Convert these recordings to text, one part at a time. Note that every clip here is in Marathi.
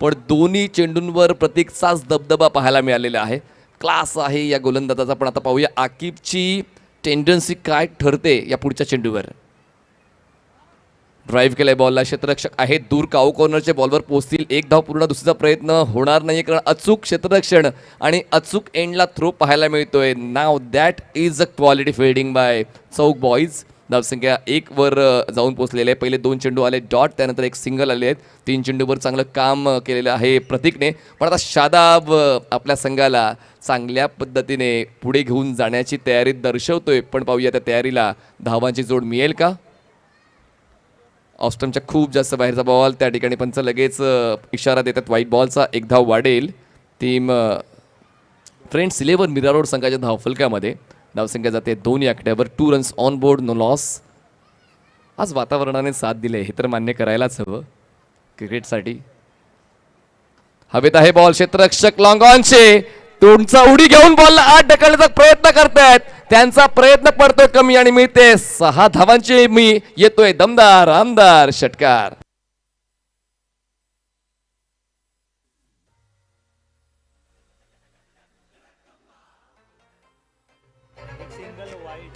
पण दोन्ही चेंडूंवर प्रतीकचाच दबदबा पाहायला मिळालेला आहे. क्लास आहे या गोलंदाजाचा. पण आता पाहूया आकिबची टेंडन्सी काय ठरते या पुढच्या चेंडूवर. ड्राईव्ह केलाय बॉलला, क्षेत्ररक्षक आहे दूर, काऊ कॉर्नरच्या बॉलवर पोहोचतील. एक धाव पूर्ण, दुसरीचा प्रयत्न होणार नाही कारण अचूक क्षेत्ररक्षण आणि अचूक एंडला थ्रो पाहायला मिळतोय. Now that is a quality fielding by Chowk boys. धावसंख्या 1 वर जाऊन पोहोचलेले आहे. पहिले 2 चेंडू आले डॉट, त्यानंतर एक सिंगल आले आहेत. 3 चेंडूवर चांगलं काम केलेलं आहे प्रतीकने. पण आता शादाब आपल्या संघाला चांगल्या पद्धतीने पुढे घेऊन जाण्याची तयारी दर्शवतोय. पण पाहूया त्या तयारीला धावांची जोड मिळेल का. ऑस्टमच्या खूप जास्त बाहेरचा बॉल, त्या ठिकाणी पंच लगेच इशारा देतात व्हाईट बॉलचा. एक धाव वाढेल. टीम फ्रेंड्स 11 मीरा रोड संघाच्या धावफलकामध्ये धावसंख्या जाते 2 या आकड्यावर. 2 runs on board, no loss. आज वातावरणाने साथ दिले हे तर मान्य करायलाच हवं क्रिकेटसाठी. हवेत आहे बॉल, क्षेत्ररक्षक लॉंग ऑनचे तुमचा उडी घेऊन बॉलला आत ढकलण्याचा प्रयत्न करतायत. त्यांचा प्रयत्न पडतोय कमी आणि मिळते 6 धावांची. मी येतोय दमदार आमदार षटकार.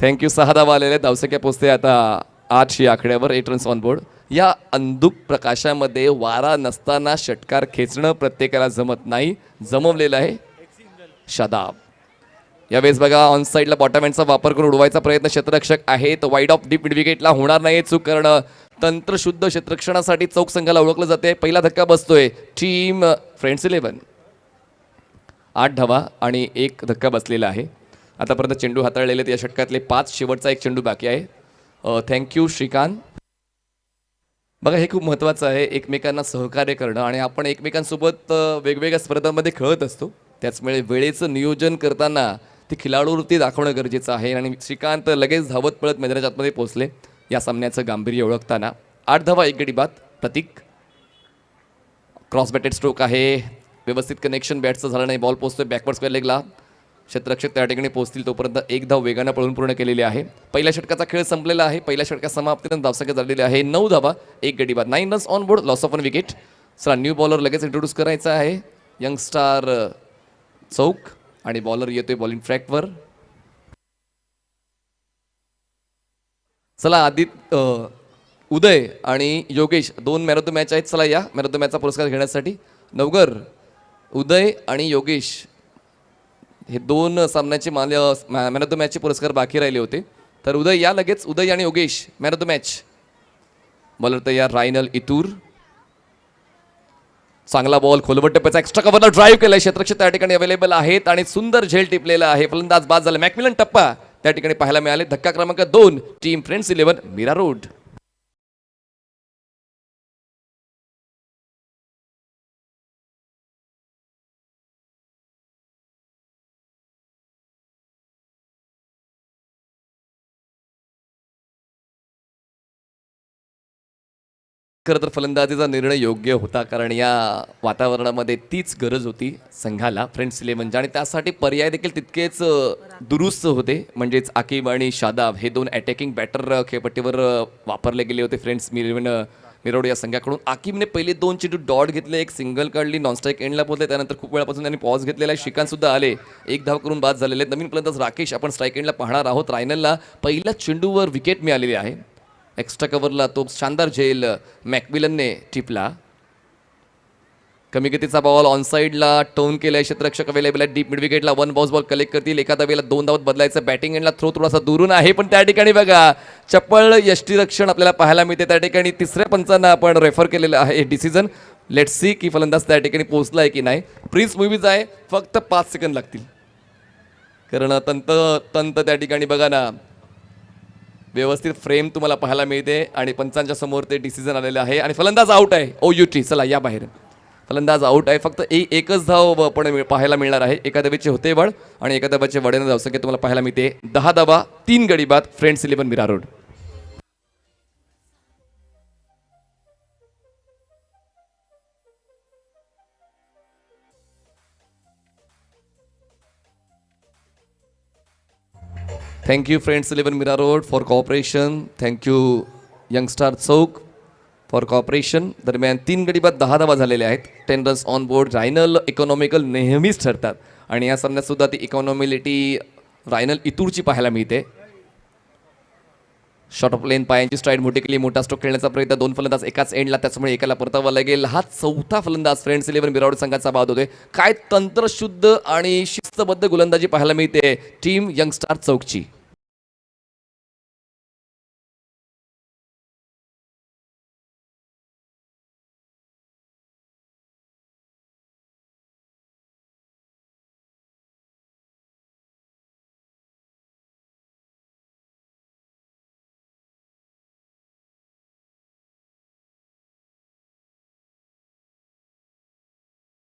थँक्यू. 6 धावा आलेल्या. धावसंख्या पोचते आता 8 या आकड्यावर. 8 रन्स ऑन बोर्ड. या अंधुक प्रकाशामध्ये वारा नसताना षटकार खेचणं प्रत्येकाला जमत नाही. जमवलेलं आहे शादाब. यावेळेस बघा ऑन साईडला बॉटम एंडचा वापर करून उडवायचा प्रयत्न क्षेत्ररक्षक आहेत. वाईड ऑफ डीप मिड विकेटला होणार नाही चूक करणं. तंत्रशुद्ध क्षेत्ररक्षणासाठी चौक संघाला ओळखलं जाते. पहिला धक्का बसतोय टीम फ्रेंड्स 11. 8 धावा आणि 1 धक्का बसलेला आहे. आतापर्यंत चेंडू हाताळलेले या षटकातले 5. शेवटचा एक चेंडू बाकी आहे. थँक्यू श्रीकांत. बघा हे खूप महत्त्वाचं आहे, एकमेकांना सहकार्य करणं. आणि आपण एकमेकांसोबत वेगवेगळ्या स्पर्धांमध्ये खेळत असतो. त्याचमुळे वेळेचं नियोजन करताना ती खिलाडूवृत्ती दाखवणं गरजेचं आहे. आणि श्रीकांत लगेच धावत पळत मैदानाच्या आतमध्ये पोहोचले या सामन्याचं गांभीर्य ओळखताना. 8 धावा 1 गडी बाद. प्रतीक क्रॉस बॅटेड स्ट्रोक आहे. व्यवस्थित कनेक्शन बॅटचं झालं नाही. बॉल पोहोचतोय बॅकवर्ड स्क्वेअर लेगला. क्षेत्ररक्षक त्या ठिकाणी पोहोचतील तोपर्यंत 1 धाव वेगानं पळून पूर्ण केलेली आहे. पहिल्या षटकाचा खेळ संपलेला आहे. पहिल्या षटका समाप्तीनंतर धावसंख्या झालेली आहे 9 धावा 1 गडी बाद. 9 runs on board, loss of 1 wicket. चला न्यू बॉलर लगेच इंट्रोड्यूस करायचा आहे. यंग स्टार चौक आणि बॉलर येतोय बॉलिंग ट्रॅकवर. चला उदय आणि Yogesh 2 man of the match आहेत. चला या मॅन ऑफ द मॅचचा पुरस्कार घेण्यासाठी. नवगर, उदय आणि योगेश हे 2 सामन्याचे मॅन ऑफ द मॅचचे पुरस्कार बाकी राहिले होते. तर उदय या लगेच. उदय आणि Yogesh man of the match. Bowler तयार रायनल इतूर. चांगला बॉल खोलवट टप्प्याचा एक्स्ट्रा कव्हरला ड्राईव्ह केलाय. क्षेत्ररक्षक त्या ठिकाणी अवेलेबल आहेत आणि सुंदर झेल टिपलेला आहे. फलंदाज बाद झाला. मॅकमिलन टप्पा त्या ठिकाणी पाहायला मिळाले. धक्का क्रमांक 2 टीम फ्रेंड्स 11 मीरा रोड. खरं तर फलंदाजीचा निर्णय योग्य होता कारण या वातावरणामध्ये तीच गरज होती संघाला फ्रेंड्स 11. आणि त्यासाठी पर्याय देखील तितकेच दुरुस्त होते. म्हणजेच आकिब आणि शादाब हे 2 अटॅकिंग बॅटर खेळपट्टीवर वापरले गेले होते फ्रेंड्स 11 मिरोड या संघाकडून. आकिबने पहिले 2 चेंडू डॉट घेतले, एक सिंगल काढली, नॉनस्ट्राईक एंडला पोहोचले. त्यानंतर खूप वेळापासून त्यांनी पॉज घेतलेला आहे. श्रीकांत सुद्धा आले, 1 धाव करून बाद झालेले. नवीन फलंदाज राकेश आपण स्ट्राईक एंडला पाहणार आहोत. रायनलला पहिल्या चेंडूवर विकेट मिळालेली आहे. एक्स्ट्रा कव्हरला तो शानदार झेल मॅकमिलनने टिपला. कमी गतीचा बॉल ऑन साईडला टोन केलाय. क्षेत्ररक्षक अवेलेबल आहे डीप मिड विकेटला. 1 बाउन्स बॉल कलेक्ट करतील. एखाद्या वेळेला 2 धावत बदलायचं. बॅटिंग एंडला थ्रो थोडासा दुरून आहे पण त्या ठिकाणी बघा चप्पळ यष्टीरक्षण आपल्याला पाहायला मिळते. त्या ठिकाणी 3ऱ्या पंचांना आपण रेफर केलेलं आहे डिसिजन. लेट्स सी की फलंदाज त्या ठिकाणी पोहोचलाय की नाही. प्रिन्स मूवीज आहे, फक्त 5 सेकंद लागतील कारण तंत त्या ठिकाणी बघा ना व्यवस्थित फ्रेम तुम्हाला पाहायला मिळते आणि पंचांच्या समोर ते डिसिजन आलेलं आहे. आणि फलंदाज आउट आहे. OUT. चला या बाहेर. फलंदाज आउट आहे. फक्त एकच धाव पण पाहायला मिळणार आहे. एका धावेचे होते वड आणि एका धावाचे वडेनं धावसंख्या तुम्हाला पाहायला मिळते 10 धावा 3 गडी बाद friends 11 Mira road. Thank you Friends 11 Mira Road for cooperation. Thank you Young Star Chowk for corporation. दरम्यान 3 गडी बाद 10 धावा झालेल्या आहेत. 10 runs on board. Rynal economical नेहमीच ठरतात आणि या सामन्यात सुद्धा ती इकॉनॉमिलिटी रायनल इतूरची पाहायला मिळते. शॉर्ट ऑफ लेन पायांची स्ट्राईड मोठी केली. मोठा स्ट्रोक खेळण्याचा प्रयत्न. 2 फलंदाज एकाच एंडला, त्याच्यामुळे एकाला परतावा लागेल. हा 4था फलंदाज फ्रेंड्स 11 विराट संघाचा बाद होतोय. काय तंत्रशुद्ध आणि शिस्तबद्ध गोलंदाजी पाहायला मिळते टीम यंगस्टार चौकची.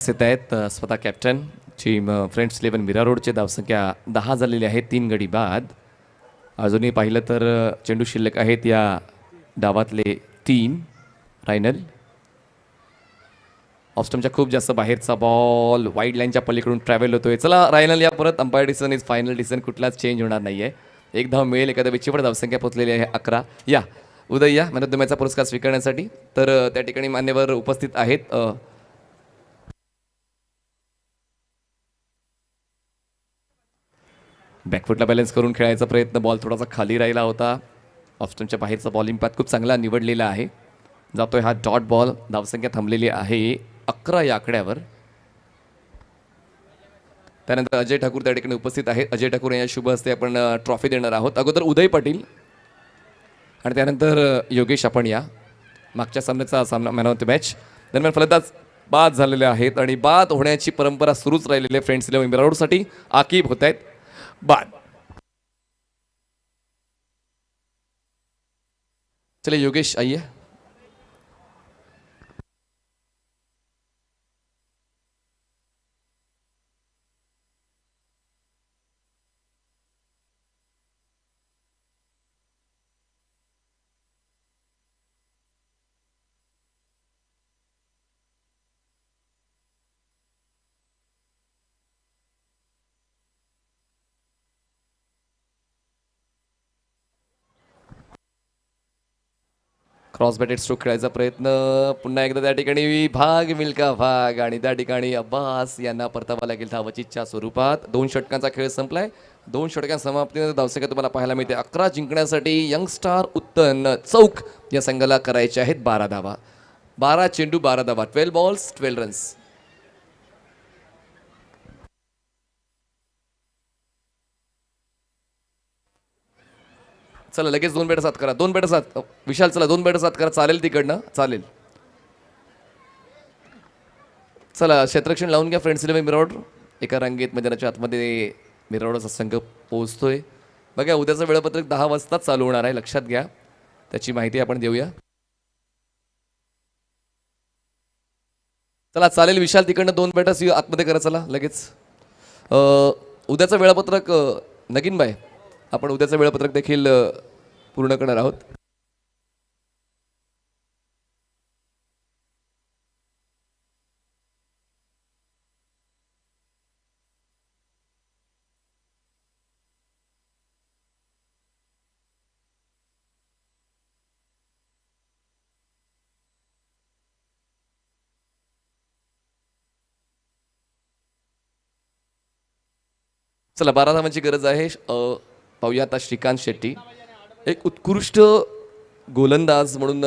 येत आहेत स्वतः कॅप्टन टीम फ्रेंड्स 11 विरा रोडचे. धावसंख्या 10 झालेली आहे. 3 गडी बाद. अजूनही पाहिलं तर चेंडू शिल्लक आहेत या डावातले 3. रायनल ऑफस्टमच्या खूप जास्त बाहेरचा बॉल वाईड लाईनच्या पलीकडून ट्रॅव्हल होतोय. चला रायनल या परत. Umpire decision is final decision. कुठलाच चेंज होणार नाही आहे. एक धाव मिळेल. एखाद्या विचिपड धावसंख्या पोहोचलेली आहे 11. या उदय या मॅन ऑफ द मॅचचा पुरस्कार स्वीकारण्यासाठी. तर त्या ठिकाणी मान्यवर उपस्थित आहेत. बॅकफुटला बॅलन्स करून खेळायचा प्रयत्न. बॉल थोडासा खाली राहिला होता. ऑफस्टमच्या बाहेरचा बॉलिंग पाथ खूप चांगला निवडलेला आहे. जातोय हा डॉट बॉल. धावसंख्या थांबलेली आहे 11 या आकड्यावर. त्यानंतर अजय ठाकूर त्या ठिकाणी उपस्थित आहेत. अजय ठाकूर यांच्या शुभ हस्ते आपण ट्रॉफी देणार आहोत. अगोदर उदय पाटील आणि त्यानंतर योगेश आपण या. मागच्या सामन्याचा सामना मॅन ऑफ द मॅच. दरम्यान फलंदाज बाद झालेले आहेत आणि बाद होण्याची परंपरा सुरूच राहिलेली आहे फ्रेंड्स 11 विरा रोडसाठी. आकीब होत आहेत बाद. चलिए योगेश आइए. क्रॉस बॅटेड स्ट्रोक खेळायचा प्रयत्न. पुन्हा एकदा त्या ठिकाणी भाग मिल्का भाग आणि त्या ठिकाणी अब्बास यांना परतावा लागेल धावचितच्या स्वरूपात. 2 षटकांचा खेळ संपलाय. 2 षटकां समाप्तीनंतर धावसंख्या तुम्हाला पाहायला मिळते 11. जिंकण्यासाठी यंगस्टार उत्तन चौक या संघाला करायचे आहेत 12 धावा. 12 चेंडू 12 धावा. 12 बॉल्स 12 रन्स. चला लगेच 2 बॅट 7 करा. 2 बॅट 7 विशाल. चला 2 बॅट 7 करा. चालेल तिकडनं चालेल. चला क्षेत्ररक्षण लावून घ्या फ्रेंड्स 11 विरा रोड. एका रांगेत मैदानाच्या आतमध्ये विरा रोडचा संघ पोहोचतोय. बघा उद्याचं वेळापत्रक 10 वाजताच चालू होणार आहे. लक्षात घ्या. त्याची माहिती आपण देऊया. चला चालेल विशाल तिकडनं 2 बॅटर्स आतमध्ये करा. चला लगेच. उद्याचं वेळापत्रक नगीन बाय आपण उद्याचं वेळापत्रक देखील पूर्ण करणार आहोत. चला 12 धावांची गरज आहे. पाहूया आता श्रीकांत शेट्टी. एक उत्कृष्ट गोलंदाज म्हणून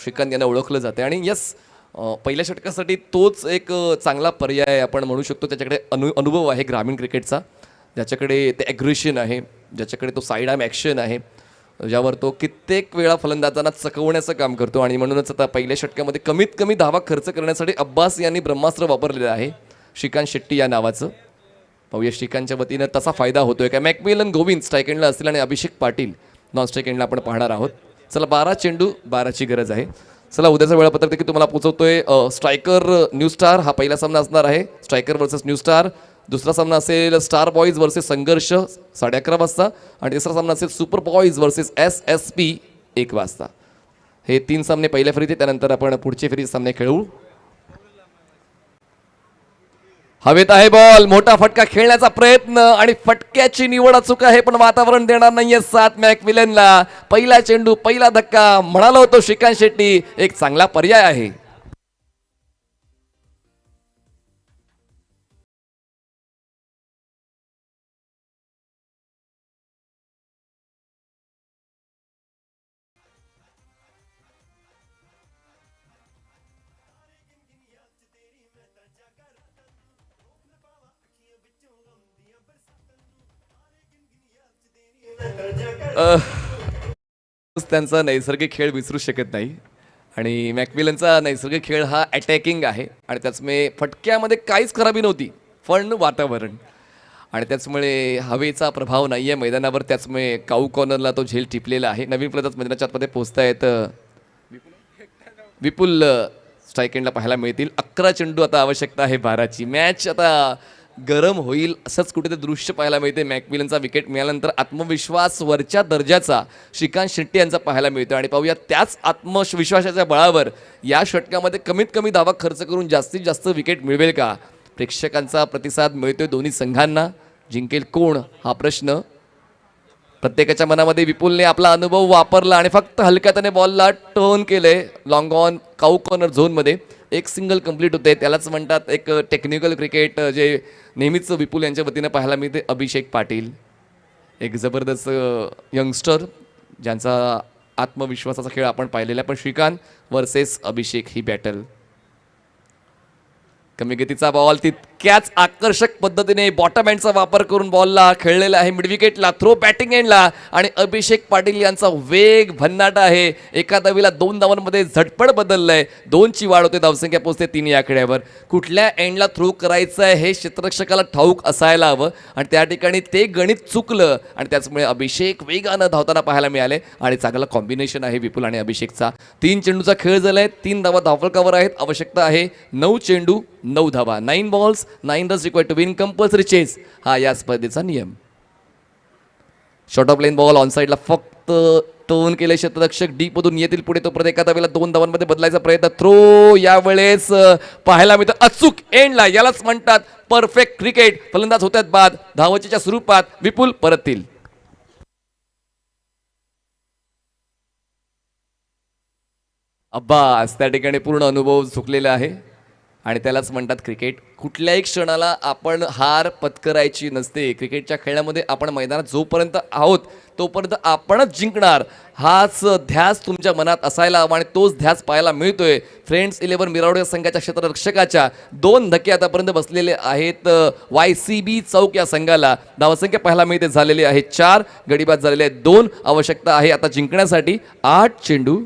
श्रीकांत यांना ओळखलं जाते आणि यस पहिल्या षटकासाठी तोच एक चांगला पर्याय आपण म्हणू शकतो. त्याच्याकडे अनुभव आहे ग्रामीण क्रिकेटचा. ज्याच्याकडे ते ॲग्रेशन आहे. ज्याच्याकडे तो साईड आर्म ॲक्शन आहे. ज्यावर तो कित्येक वेळा फलंदाजांना चकवण्याचं काम करतो आणि म्हणूनच आता पहिल्या षटकामध्ये कमीत कमी धावा खर्च करण्यासाठी अब्बास यांनी ब्रह्मास्त्र वापरलेलं आहे श्रीकांत शेट्टी या नावाचं. पाहूया श्रीकांतच्या वतीनं तसा फायदा होतोय का. मॅकमिलन गोविंद स्ट्राईक एंडला असतील आणि अभिषेक पाटील नॉन स्ट्राईक एंडला आपण पाहणार आहोत. चला 12 चेंडू 12ची गरज आहे. चला उद्याचं वेळापत्रक देखील तुम्हाला पोहोचवतोय. स्ट्रायकर न्यू स्टार हा पहिला सामना असणार आहे. Striker versus new star. दुसरा सामना असेल स्टार बॉईज वर्सेस संघर्ष 11:30 वाजता आणि तिसरा सामना असेल सुपर बॉईज वर्सेस SSP 1 वाजता. हे 3 सामने पहिल्या फेरीत. त्यानंतर आपण पुढचे फेरीचे सामने खेळू. हवेत आहे बॉल, मोठा फटका खेळण्याचा प्रयत्न आणि फटक्याची निवड अचूक आहे, पण वातावरण देणार नाहीये साथ मॅकमिलनला. पहिला चेंडू, पहिला धक्का, म्हणालो होतो श्रीकांत शेट्टी एक चांगला पर्याय आहे. त्यांचा नैसर्गिक खेळ विसरू शकत नाही आणि मॅकमिलनचा नैसर्गिक खेळ हा अटॅकिंग आहे आणि त्याचमुळे फटक्यामध्ये काहीच खराबी नव्हती, पण वातावरण आणि त्याचमुळे हवेचा प्रभाव नाही आहे मैदानावर. त्याचमुळे काऊ कॉर्नरला तो झेल टिपलेला आहे. नवीन फलंदाज मैदानाच्या आतमध्ये पोहोचतायत. विपुल स्ट्राईक एंडला पाहायला मिळतील. 11 चेंडू आता आवश्यकता आहे 12ची. मॅच आता गरम होईल असंच कुठेतरी दृश्य पाहायला मिळते. मॅकमिलनचा विकेट मिळाल्यानंतर आत्मविश्वास वरच्या दर्जाचा श्रीकांत शेट्टी यांचा पाहायला मिळतो आणि पाहूया त्याच आत्मविश्वासाच्या बळावर या षटकामध्ये कमीत कमी धावा खर्च करून जास्तीत जास्त विकेट मिळवेल का. प्रेक्षकांचा प्रतिसाद मिळतोय दोन्ही संघांना. जिंकेल कोण हा प्रश्न प्रत्येकाच्या मनामध्ये. विपुलने आपला अनुभव वापरला आणि फक्त हलक्याने बॉलला टर्न केलंय लॉंग ऑन काऊ कॉर्नर झोनमध्ये. एक सिंगल कंप्लीट होते, त्यालाच म्हणतात एक टेक्निकल क्रिकेट जे नेहमीच विपुल यांच्या वतीनं पाहायला मिळते. अभिषेक पाटील एक जबरदस्त यंगस्टर ज्यांचा आत्मविश्वासाचा खेळ आपण पाहिलेला आहे. पण श्रीकांत वर्सेस अभिषेक ही बॅटल. कमी गतीचा बॉल तितक्याच आकर्षक पद्धतीने बॉटम एंडचा वापर करून बॉलला खेळलेला आहे मिड विकेटला. थ्रो बॅटिंग एंडला आणि अभिषेक पाटील यांचा वेग भन्नाट आहे. एका धावीला 2 धावांमध्ये झटपट बदललंय. 2ची वाढ होते, धावसंख्या पोहोचते 3 या आकड्यावर. कुठल्या एंडला थ्रो करायचं आहे हे क्षेत्ररक्षकाला ठाऊक असायला हवं आणि त्या ठिकाणी ते गणित चुकलं आणि त्याचमुळे अभिषेक वेगानं धावताना पाहायला मिळाले आणि चांगला कॉम्बिनेशन आहे विपुल आणि अभिषेकचा. 3 चेंडूचा खेळ झालाय, 3 धावा धावफलकावर आहेत. आवश्यकता आहे 9 चेंडू 9 धावा. 9 balls 9 runs required to win compulsory chase हा या स्पर्धेचा नियम. Short of line ball on साईडला फक्त टर्न केले क्षेत्ररक्षक डीप मधून येतील पुढे. तो प्रत्येक एका धावेला 2 धावांमध्ये बदलायचा प्रयत्न. थ्रो यावेळेस पाहायला मिळतं अचूक एंडला. यालाच म्हणतात परफेक्ट क्रिकेट. फलंदाज होतात बाद. धावचीच्या स्वरूपात विपुल परततील. अब्बास त्या ठिकाणी पूर्ण अनुभव चुकलेला आहे आणि त्यालाच म्हणतात क्रिकेट. कुठल्याही क्षणाला आपण हार पत्करायची नसते. क्रिकेटच्या खेळामध्ये आपण मैदानात जोपर्यंत आहोत तोपर्यंत आपणच जिंकणार हाच ध्यास तुमच्या मनात असायला हवा आणि तोच ध्यास पाहायला मिळतोय. फ्रेंड्स 11 मिरावडे संघाच्या क्षेत्ररक्षकाच्या 2 धक्के आतापर्यंत बसलेले आहेत YCB चौक या संघाला. धावसंख्या पाहायला मिळते झालेली आहे 4, गडीबाद झालेले आहेत 2. आवश्यकता आहे आता जिंकण्यासाठी 8 चेंडू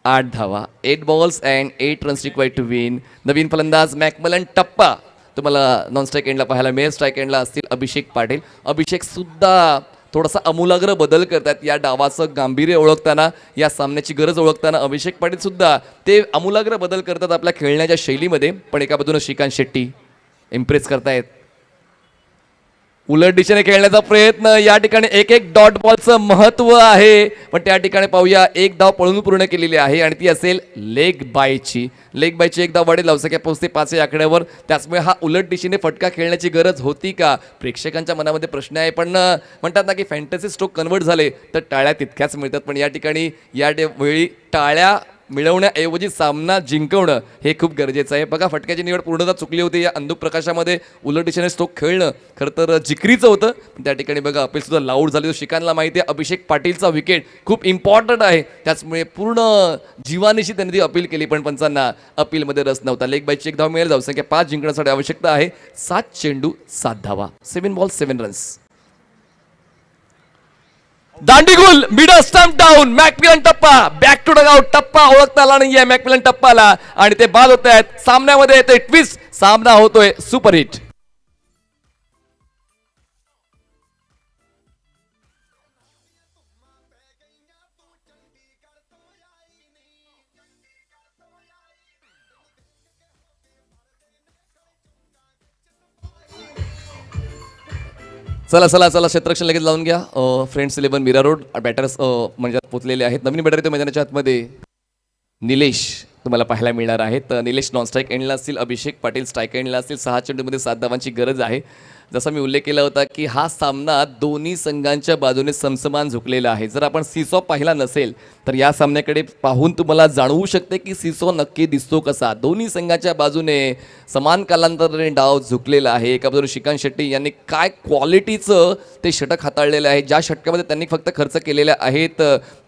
8 धावा. 8 balls and 8 runs required to win. नवीन फलंदाज मॅकमिलन टप्पा तुम्हाला नॉन स्ट्राईक एंडला पाहायला मिळेल. स्ट्राईक एंडला असतील अभिषेक पाटील. अभिषेक सुद्धा थोडासा आमूलाग्र बदल करतात या डावाचं गांभीर्य ओळखताना, या सामन्याची गरज ओळखताना. अभिषेक पाटील सुद्धा ते आमूलाग्र बदल करतात आपल्या खेळण्याच्या शैलीमध्ये. पण एका बाजूने श्रीकांत शेट्टी इम्प्रेस करतायत. उलट दिशेने खेळण्याचा प्रयत्न. या ठिकाणी एक डॉट बॉलचं महत्व आहे, पण त्या ठिकाणी पाहूया 1 धाव पळून पूर्ण केलेली आहे आणि ती असेल लेग बायची. लेग बायची 1 धाव वाढेल, धावसंख्या पोहोचते 5 या आकड्यावर. त्याचमुळे हा उलट दिशेने फटका खेळण्याची गरज होती का प्रेक्षकांच्या मनामध्ये प्रश्न आहे. पण म्हणतात ना की फॅन्टसी स्ट्रोक कन्वर्ट झाले तर टाळ्या तितक्याच मिळतात. पण या ठिकाणी या वेळी टाळ्या मिळवण्याऐवजी सामना जिंकवणं हे खूप गरजेचं आहे. बघा फटक्याची निवड पूर्णतः चुकली होती. या अंधुक प्रकाशामध्ये उलट दिशेने स्ट्रोक खेळणं खरं तर जिकरीचं होतं. त्या ठिकाणी बघा अपील सुद्धा लाऊड झाली. श्रीकांतला माहिती आहे अभिषेक पाटीलचा विकेट खूप इम्पॉर्टंट आहे, त्याचमुळे पूर्ण जीवानिशी त्यांनी ती अपील केली. पण पंचांना अपीलमध्ये रस नव्हता. लेग बायची 1 धाव मिळेल. धावसंख्या 5 जिंकण्यासाठी आवश्यकता आहे 7 चेंडू 7 धावा. 7 बॉल्स 7 रन्स. दांडीगुल मिडल स्टंप डाऊन. मॅकमिलन टप्पा बॅक टू डगआउट. टप्पा ओळखता आला नाहीये मॅकमिलन टप्पाला आणि ते बाद होत आहेत. सामन्यामध्ये येते ट्विस्ट. सामना होतोय सुपरहिट. चला चला चला क्षेत्ररक्षण लगेच लावून घ्या. फ्रेंड्स 11 मीरा रोड बॅटर्स म्हणजे पोचलेले आहेत. नवीन बॅटर येतो मैदानाच्या आतमध्ये निलेश. तुम्हाला पाहायला मिळणार आहे. तर निलेश नॉन स्ट्राईक एंडला असतील, अभिषेक पाटील स्ट्राईक एंडला असतील. 6 चेंडूमध्ये 7 धावांची गरज आहे. जसा मी उल्लेख केला होता की हा सामना दोन्ही संघांच्या बाजूने समसमान झुकलेला आहे. जर आपण सीसॉ पाहिला नसेल तर या सामन्याकडे पाहून तुम्हाला जाणवू शकते की सीसॉ नक्की दिसतो कसा. दोन्ही संघाच्या बाजूने समान कालांतराने डाव झुकलेला आहे. एका बाजूने श्रीकांत शेट्टी यांनी काय क्वालिटीचं ते षटक हाताळलेलं आहे. ज्या षटकामध्ये त्यांनी फक्त खर्च केलेल्या आहेत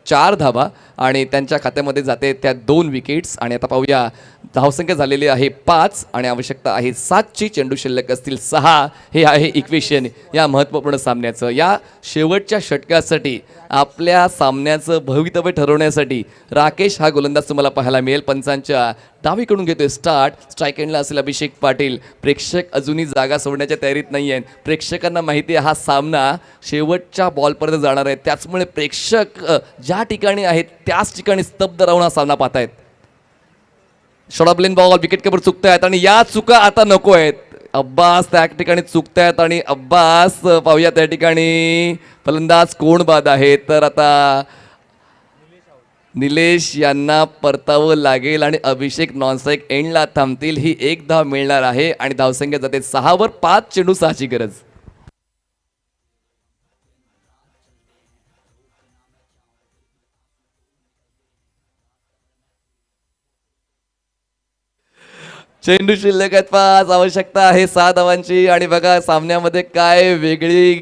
4 धावा आणि त्यांच्या खात्यामध्ये जाते त्या 2 विकेट्स. आणि आता पाहूया धावसंख्या झालेली आहे 5 आणि आवश्यकता आहे 7ची. चेंडू शिल्लक असतील 6. हे आहे इक्वेशन या महत्त्वपूर्ण सामन्याचं. या शेवटच्या षटकासाठी आपल्या सामन्याचं भवितव्य ठरवण्यासाठी राकेश हा गोलंदाज तुम्हाला पाहायला मिळेल. पंचांच्या डावीकडून घेतोय स्टार्ट. स्ट्राईक एंडला असेल अभिषेक पाटील. प्रेक्षक अजूनही जागा सोडण्याच्या तयारीत नाही आहेत. प्रेक्षकांना माहिती आहे हा सामना शेवटच्या बॉलपर्यंत जाणार आहे. त्याचमुळे प्रेक्षक ज्या ठिकाणी आहेत त्याच ठिकाणी स्तब्ध राहून हा सामना पाहतायत. शॉर्ट ब्लेन बॉल विकेट किपर चुकतायत आणि या चुका आता नको आहेत. अब्बास त्या ठिकाणी चुकतायत आणि अब्बास पाहूया त्या ठिकाणी फलंदाज कोण बाद आहे. तर आता निलेश यांना परतावं लागेल आणि अभिषेक नॉनस्ट्राईक एंडला थांबतील. ही 1 धाव मिळणार आहे आणि धावसंख्या जाते 6वर. 5 चेंडू 6ची गरज. चेंडू शिल्लक आहेत 5. आवश्यकता आहे 6 धावांची. आणि बघा सामन्यामध्ये काय वेगळी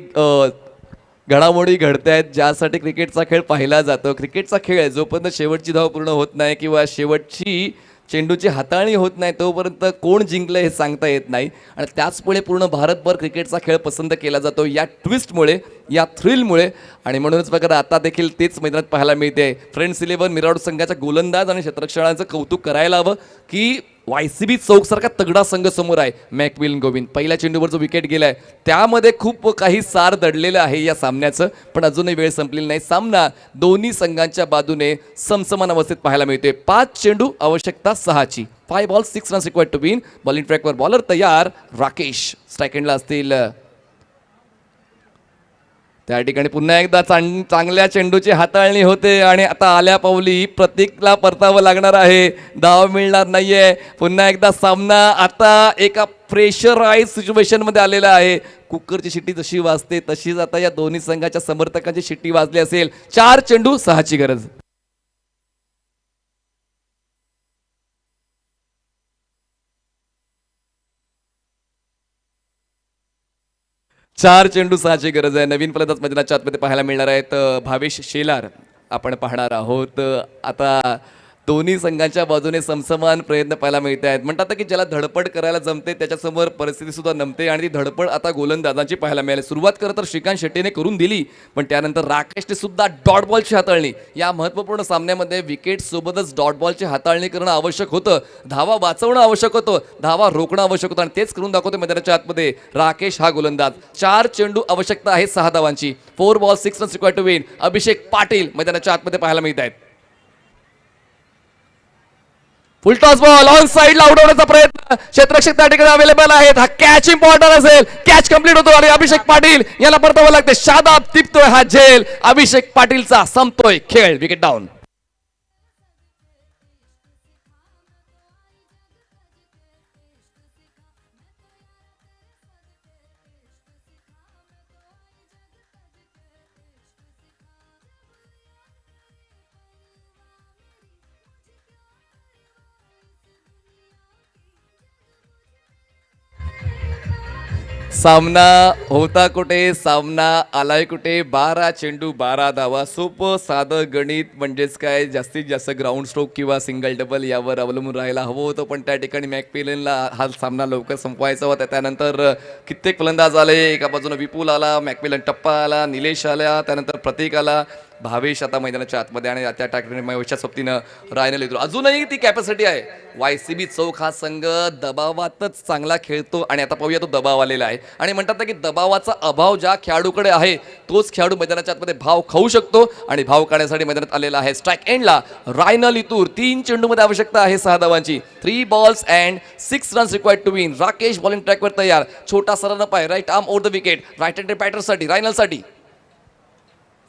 घडामोडी घडतायत ज्यासाठी क्रिकेटचा खेळ पाहिला जातो. क्रिकेटचा खेळ आहे जोपर्यंत शेवटची धाव पूर्ण होत नाही किंवा शेवटची चेंडूची हाताळणी होत नाही तोपर्यंत कोण जिंकलं हे सांगता येत नाही. आणि त्याचमुळे पूर्ण भारतभर क्रिकेटचा खेळ पसंत केला जातो या ट्विस्टमुळे, या थ्रिलमुळे. आणि म्हणूनच बघा आता देखील तेच मैदानात पाहायला मिळते. फ्रेंड्स 11 मिराडू संघाच्या गोलंदाज आणि क्षेत्ररक्षणाचं कौतुक करायला हवं की YCB चौकसारखा तगडा संघ समोर आहे. मॅकविलन गोविंद पहिल्या चेंडूवर जो विकेट गेलाय त्यामध्ये खूप काही सार दडलेलं आहे या सामन्याचं. पण अजूनही वेळ संपलेली नाही. सामना दोन्ही संघांच्या बाजूने समसमान अवस्थेत पाहायला मिळतोय. 5 चेंडू आवश्यकता 6ची. 5 balls 6 runs required to win. Bowling ट्रॅकवर बॉलर तयार. राकेश स्ट्राईक एंडला असतील. त्या ठिकाणी पुन्हा एकदा चांगल्या चेंडूची हाताळणी होते आणि आता आल्या पावली प्रतीकला परतावं लागणार आहे. धाव मिळणार नाहीये. पुन्हा एकदा सामना आता एका प्रेशराईज सिच्युएशन मध्ये आलेला आहे. कुकरची शिट्टी जशी वाजते तशीच आता या दोन्ही संघाच्या समर्थकांची शिट्टी वाजली असेल. 4 चेंडू 6ची गरज. 4 चेंडू 6ची गरज आहे. नवीन फलंदाज मैदानाच्या आतमध्ये पाहायला मिळणार आहेत. भावेश शेलार आपण पाहणार आहोत. आता दोन्ही संघांच्या बाजूने समसमान प्रयत्न पाहायला मिळत आहेत. म्हणतात की ज्याला धडपड करायला जमते त्याच्यासमोर परिस्थिती सुद्धा नमते आणि ती धडपड आता गोलंदाजांची पाहायला मिळाली. सुरुवात करत तर श्रीकांत शेट्टीने करून दिली पण त्यानंतर राकेशने सुद्धा डॉट बॉलची हाताळणी. या महत्त्वपूर्ण सामन्यामध्ये विकेट सोबतच डॉट बॉलची हाताळणी करणं आवश्यक होतं. धावा वाचवणं आवश्यक होतं. धावा रोखणं आवश्यक होतं आणि तेच करून दाखवतो मैदानाच्या आतमध्ये राकेश हा गोलंदाज. 4 चेंडू आवश्यकता आहे 6 धावांची. 4 balls 6 runs required to win. अभिषेक पाटील मैदानाच्या आतमध्ये पाहायला मिळत आहेत. फुल टॉस बॉल ऑन साईडला उडवण्याचा प्रयत्न. क्षेत्ररक्षक त्या ठिकाणी अवेलेबल आहेत. हा कॅच इम्पॉर्टंट असेल. कॅच कंप्लीट होतो आणि अभिषेक पाटील याला परतावं लागते. शादाब टिपतोय हा झेल. अभिषेक पाटीलचा संपतोय खेळ. Wicket down. सामना होता कुठे, सामना आलाय कुठे. 12 चेंडू 12 धावा. सोपं साधं गणित म्हणजेच काय, जास्तीत जास्त ग्राउंड स्ट्रोक किंवा सिंगल डबल यावर अवलंबून राहायला हवं होतं. पण त्या ठिकाणी मॅकमिलनला हा सामना लवकर संपवायचा होता. त्यानंतर कित्येक फलंदाज आले. एका बाजूने विपुल आला, मॅकमिलन टप्पा आला, निलेश आला, त्यानंतर प्रतीक आला, भावेश आता मैदानाच्या आतमध्ये आणि त्या टाकणे महेशच्या सोबतीनं रायनल येतो. अजूनही ती कॅपॅसिटी आहे. YCB चौक हा संघ दबावातच चांगला खेळतो आणि आता पाहूया तो दबाव आलेला आहे. आणि म्हणतात की दबावाचा अभाव ज्या खेळाडूकडे आहे तोच खेळाडू मैदानाच्या आतमध्ये भाव खाऊ शकतो आणि भाव काढण्यासाठी मैदानात आलेला आहे. स्ट्राईक एंडला रायनल इतूर. 3 चेंडूमध्ये आवश्यकता आहे 6 धावांची. 3 balls and 6 runs required to win. Rakesh bowling ट्रॅकवर तयार. छोटा सरळ पाय, right arm over the wicket. Right handed बॅटरसाठी रायनलसाठी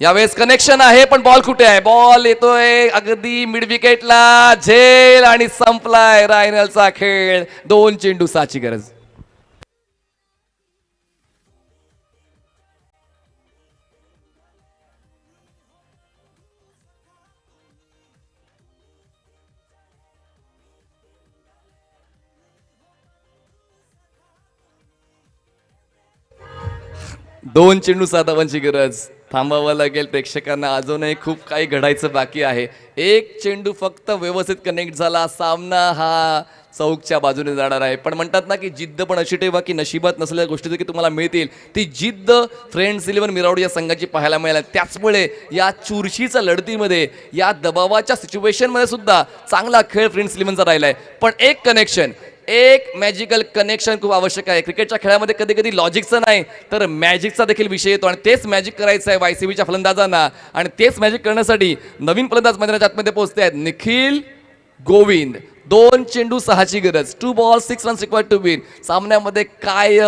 यावेळेस कनेक्शन आहे पण बॉल कुठे आहे? बॉल येतोय अगदी मिड विकेटला, झेल आणि संपलाय रायनलचा खेळ. 2 चेंडू 6ची गरज. दोन चेंडू 7 धावांची गरज. थांबावं लागेल प्रेक्षकांना, अजूनही खूप काही घडायचं बाकी आहे. एक चेंडू फक्त व्यवस्थित कनेक्ट झाला, सामना हा चौकच्या बाजूने जाणार आहे. पण म्हणतात ना की जिद्द पण अशी ठेवा की नशिबात नसलेल्या गोष्टी की तुम्हाला मिळतील. ती जिद्द फ्रेंड्स 11 मिरावडी या संघाची पाहायला मिळाली. त्याचमुळे या चुरशीच्या लढतीमध्ये, या दबावाच्या सिच्युएशनमध्ये सुद्धा चांगला खेळ फ्रेंड्स 11चा राहिला आहे. पण एक कनेक्शन, एक मॅजिकल कनेक्शन खूप आवश्यक आहे. क्रिकेटच्या खेळामध्ये कधी कधी लॉजिकचं नाही तर मॅजिकचा देखील विषय येतो आणि तेच मॅजिक करायचं आहे वायसीबीच्या फलंदाजांना. आणि तेच मॅजिक करण्यासाठी नवीन फलंदाज मैदानाच्या आतमध्ये पोहोचते आहेत निखिल गोविंद. 2 चेंडू 6ची गरज. 2 ball 6 runs required to win. सामन्यामध्ये काय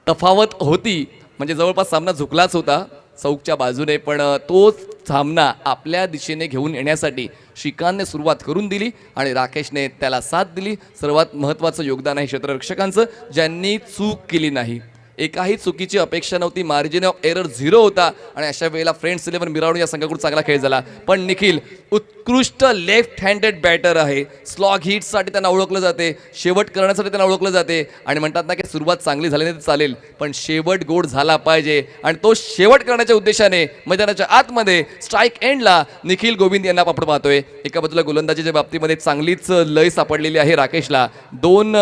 तफावत होती, म्हणजे जवळपास सामना झुकलाच होता चौकच्या बाजूने, पण तोच सामना आपल्या दिशेने घेऊन येण्यासाठी श्रीकांतने सुरुवात करून दिली आणि राकेशने त्याला साथ दिली. सर्वात महत्त्वाचं योगदान आहे क्षेत्ररक्षकांचं, ज्यांनी चूक केली नाही. एकाही चुकीची अपेक्षा नव्हती. मार्जिन ऑफ एरर 0 होता आणि अशा वेळेला फ्रेंड्स 11 मिरावडी या संघाकडून चांगला खेळ झाला. पण निखिल उत्कृष्ट लेफ्ट हँडेड बॅटर आहे. स्लॉग हिट्ससाठी त्यांना ओळखलं जाते, शेवट करण्यासाठी त्यांना ओळखलं जाते. आणि म्हणतात ना की सुरुवात चांगली झाली नाही तर चालेल, पण शेवट गोड झाला पाहिजे. आणि तो शेवट करण्याच्या उद्देशाने मैदानाच्या आतमध्ये स्ट्राईक एंडला निखिल गोविंद यांना आपण पाहतोय. एका बाजूला गोलंदाजीच्या बाबतीमध्ये चांगलीच लय सापडलेली आहे राकेशला. 2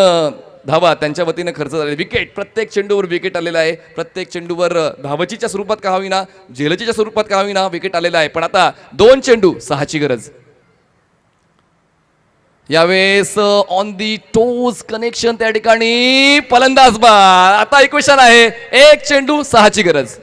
धावा त्यांच्या वतीनं खर्च झाले. विकेट, प्रत्येक चेंडूवर विकेट आलेला आहे. प्रत्येक चेंडूवर धावचीच्या स्वरूपात का होईना, झेलचीच्या स्वरूपात का होईना विकेट आलेला आहे. पण आता 2 चेंडू 6ची गरज. यावेळेस ऑन दी टोज कनेक्शन त्या ठिकाणी फलंदाज बाद. आता इक्वेशन आहे 1 चेंडू 6ची गरज.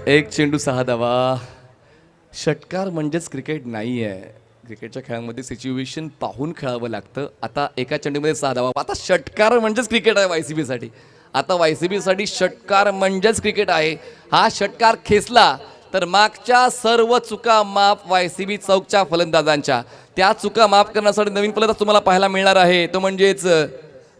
एक चेंडू 6 धावा. षटकार म्हणजेच क्रिकेट नाही आहे. क्रिकेटच्या खेळामध्ये सिच्युएशन पाहून खेळावं लागतं. आता एका चेंडूमध्ये 6 धावा. आता षटकार म्हणजेच क्रिकेट आहे वायसीबीसाठी. आता वायसीबीसाठी षटकार म्हणजेच क्रिकेट आहे. हा षटकार खेचला तर मागच्या सर्व चुका माफ वायसीबी चौकच्या फलंदाजांच्या. त्या चुका माफ करण्यासाठी नवीन फलंदाज तुम्हाला पाहायला मिळणार आहे, तो म्हणजेच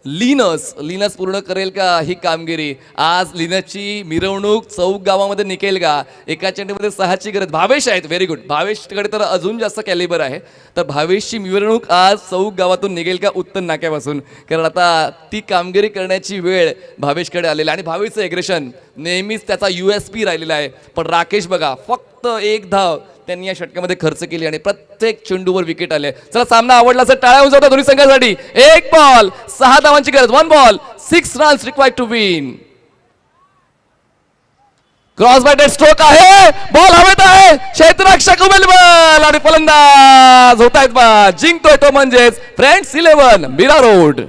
लिनस पूर्ण करेल का ही कामगिरी? आज लिनसची मिरवणूक चौक गावामध्ये निघेल का? एका चेंडूमध्ये 6ची गरज. भावेश आहेत, व्हेरी गुड. भावेशकडे तर अजून जास्त कॅलिबर आहे. तर भावेशची मिरवणूक आज चौक गावातून निघेल का उत्तम नाक्यापासून? कारण आता ती कामगिरी करण्याची वेळ भावेशकडे आलेली आहे आणि भावेशचं एग्रेशन नेहमीच त्याचा USP राहिलेला आहे. पण राकेश बघा, फक्त 1 धाव त्यांनी या षटकामध्ये खर्च केली आणि प्रत्येक चेंडूवर विकेट आले. चला, सामना आवडला तर टाळ्या उंचावता दोन्ही संघांसाठी. 1 बॉल 6 धावांची गरज. 1 ball 6 runs required to win. Cross batted stroke आहे, बॉल हवेत आहे, क्षेत्ररक्षक उमेलबल आणि फलंदाज होत आहेत बा. जिंकतोय तो म्हणजेच फ्रेंड्स 11 मीरा रोड.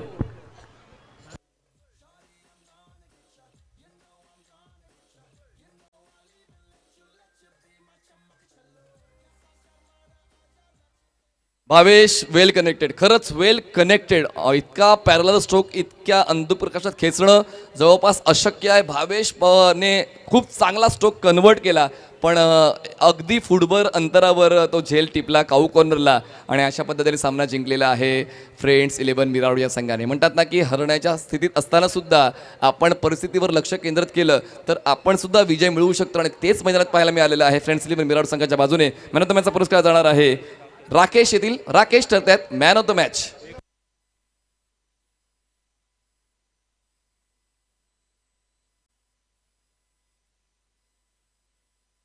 भावेश वेल कनेक्टेड, खरंच वेल कनेक्टेड. इतका पॅरलल स्ट्रोक इतक्या अंधुक प्रकाशात खेचणं जवळपास अशक्य आहे. भावेश ने खूप चांगला स्ट्रोक कन्वर्ट केला, पण अगदी फुटभर अंतरावर तो झेल टिपला काऊ कॉर्नरला आणि अशा पद्धतीने सामना जिंकलेला आहे फ्रेंड्स 11 मिरावडी या संघाने. म्हणतात ना की हरण्याच्या स्थितीत असताना सुद्धा आपण परिस्थितीवर लक्ष केंद्रित केलं तर आपण सुद्धा विजय मिळवू शकतो आणि तेच मैदानात पाहायला मिळालेलं आहे. फ्रेंड्स 11 मिरावडी संघाच्या बाजूने मॅन ऑफ द मॅचचा पुरस्कार जाणार आहे राकेश. येथील राकेश ठरतात मॅन ऑफ द मॅच.